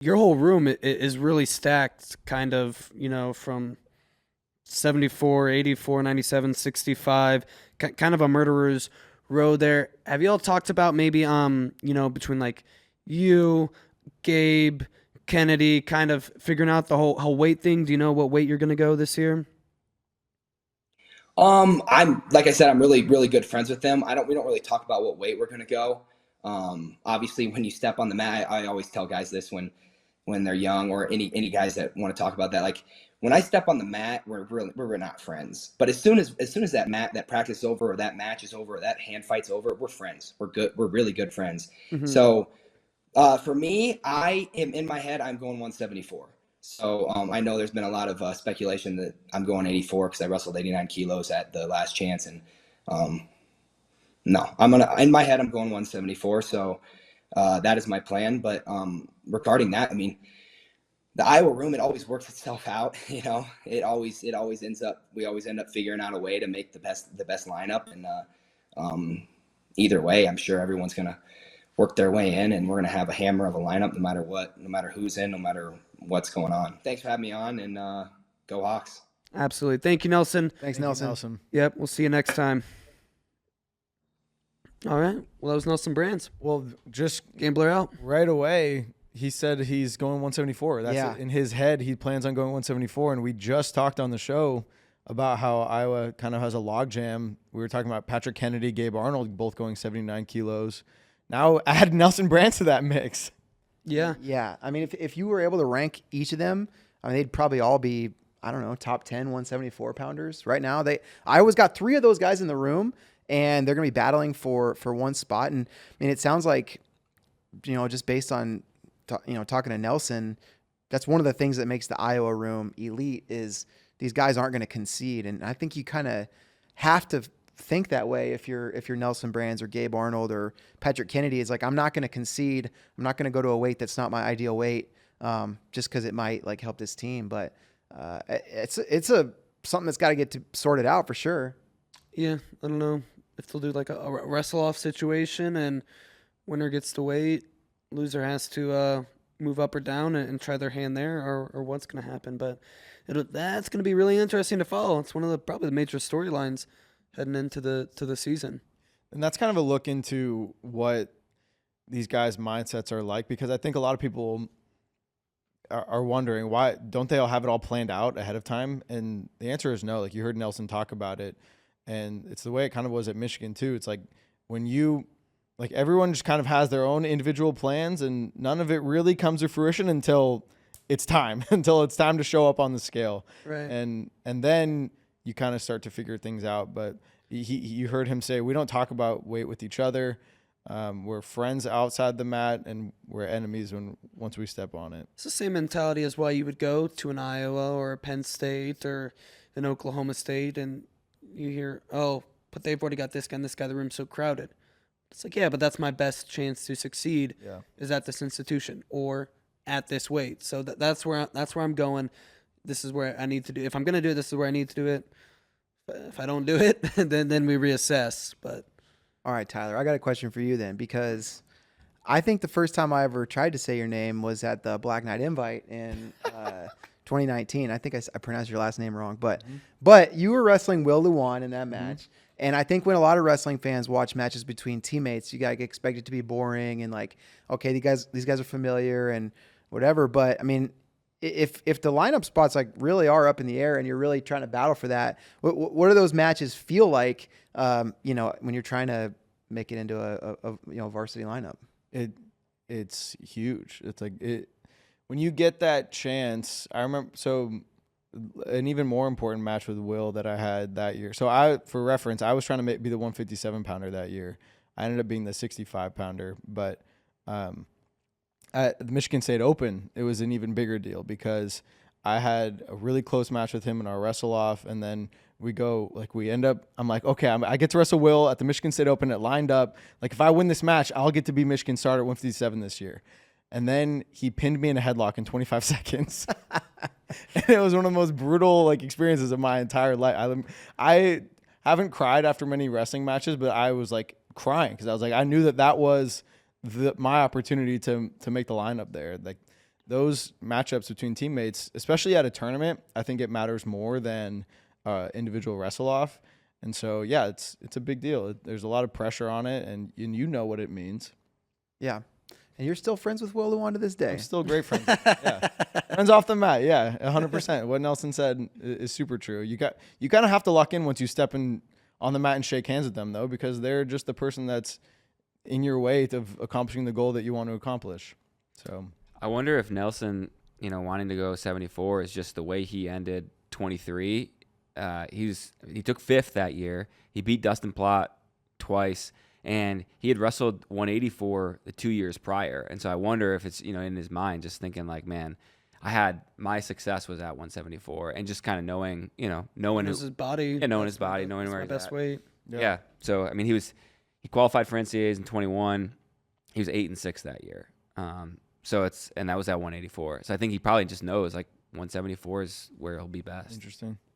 your whole room is really stacked, kind of, from 74, 84, 97, 65, kind of a murderer's row there. Have you all talked about maybe, between like you, Gabe, Kennedy, kind of figuring out the whole weight thing? Do you know what weight you're going to go this year? I'm like I said, I'm really, really good friends with them. We don't really talk about what weight we're gonna go. Obviously, when you step on the mat, I always tell guys this when they're young, or any guys that want to talk about that. Like when I step on the mat, we're not friends. But as soon as that practice is over, or that match is over, or that hand fight's over, we're friends. We're good. We're really good friends. Mm-hmm. So for me, I am in my head. I'm going 174. So I know there's been a lot of speculation that I'm going 84 because I wrestled 89 kilos at the last chance, and um, no, in my head I'm going 174. So that is my plan. But regarding that, I mean, the Iowa room, it always works itself out. It always ends up, we always end up figuring out a way to make the best lineup, and either way, I'm sure everyone's gonna work their way in, and we're going to have a hammer of a lineup no matter what, no matter who's in, no matter what's going on. Thanks for having me on, and go Hawks. Absolutely. Thank you, Nelson. Thanks, Thank you, Nelson. Nelson. Yep. We'll see you next time. All right. Well, that was Nelson Brands. Well, just Gambler out. right away, he said he's going 174. That's Yeah. in his head. He plans on going 174, and we just talked on the show about how Iowa kind of has a logjam. We were talking about Patrick Kennedy, Gabe Arnold, both going 79 kilos. Now add Nelson Brands to that mix. Yeah. Yeah. I mean, if you were able to rank each of them, I mean, they'd probably all be, I don't know, top 10 174 pounders right now. Iowa's got 3 of those guys in the room, and they're going to be battling for one spot. And I mean, it sounds like, just based on, talking to Nelson, that's one of the things that makes the Iowa room elite is these guys aren't going to concede. And I think you kind of have to think that way if you're Nelson Brands or Gabe Arnold or Patrick Kennedy. It's like, I'm not going to concede. I'm not going to go to a weight that's not my ideal weight, just because it might like help this team. But it's something that's got to get sorted out for sure. Yeah. I don't know if they'll do like a wrestle off situation, and winner gets to wait, loser has to move up or down and try their hand there, or what's going to happen. But that's going to be really interesting to follow. It's one of probably the major storylines heading into the season. And that's kind of a look into what these guys' mindsets are like, because I think a lot of people are wondering, why don't they all have it all planned out ahead of time? And the answer is no. Like, you heard Nelson talk about it, and it's the way it kind of was at Michigan too. It's like when everyone just kind of has their own individual plans, and none of it really comes to fruition until it's time, until it's time to show up on the scale. Right. And then you kind of start to figure things out. But you heard him say, we don't talk about weight with each other. We're friends outside the mat, and we're enemies once we step on it. It's the same mentality as why you would go to an Iowa or a Penn State or an Oklahoma State, and you hear, oh, but they've already got this guy and this guy. The room's so crowded. It's like, yeah, but that's my best chance to succeed. Yeah. Is at this institution or at this weight. So that's where I'm going. This is where I need to do. If I'm gonna do it, this is where I need to do it. If I don't do it, then we reassess. But All right, Tyler, I got a question for you then, because I think the first time I ever tried to say your name was at the Black Knight Invite in 2019. I think I pronounced your last name wrong, but you were wrestling Will Luwan in that match. And I think when a lot of wrestling fans watch matches between teammates, you got to expect it to be boring and like, okay, these guys are familiar and whatever. But I mean, if the lineup spots like really are up in the air and you're really trying to battle for that, what do those matches feel like? When you're trying to make it into a varsity lineup. It's huge. It's like when you get that chance. I remember an even more important match with Will that I had that year. So for reference, I was trying to be the 157 pounder that year. I ended up being the 65 pounder, but at the Michigan State Open, it was an even bigger deal because I had a really close match with him in our wrestle off, and then I'm like, okay, I get to wrestle Will at the Michigan State Open. It lined up. Like, if I win this match, I'll get to be Michigan starter at 157 this year. And then he pinned me in a headlock in 25 seconds. And it was one of the most brutal experiences of my entire life. I haven't cried after many wrestling matches, but I was crying because I was I knew that was my opportunity to make the lineup there. those matchups between teammates, especially at a tournament, I think it matters more than individual wrestle off. And so, yeah, it's a big deal. There's a lot of pressure on it, and you know what it means. Yeah. And you're still friends with Will Luan to this day. I'm still great friends. Yeah. Friends off the mat. Yeah, 100%. What Nelson said is super true. You kind of have to lock in once you step in on the mat and shake hands with them, though, because they're just the person that's in your way of accomplishing the goal that you want to accomplish. So I wonder if Nelson, wanting to go 74 is just the way he ended 23. He took 5th that year. He beat Dustin Plott twice, and he had wrestled 184 the 2 years prior. And so I wonder if it's, in his mind, just thinking like, man, my success was at 174, and just kind of knowing his body, knowing his body, knowing where he's best at. weight. Yeah. So I mean, he qualified for NCAAs in 21. He was 8-6 that year. And that was at 184. So I think he probably just knows like 174 is where he'll be best. Interesting.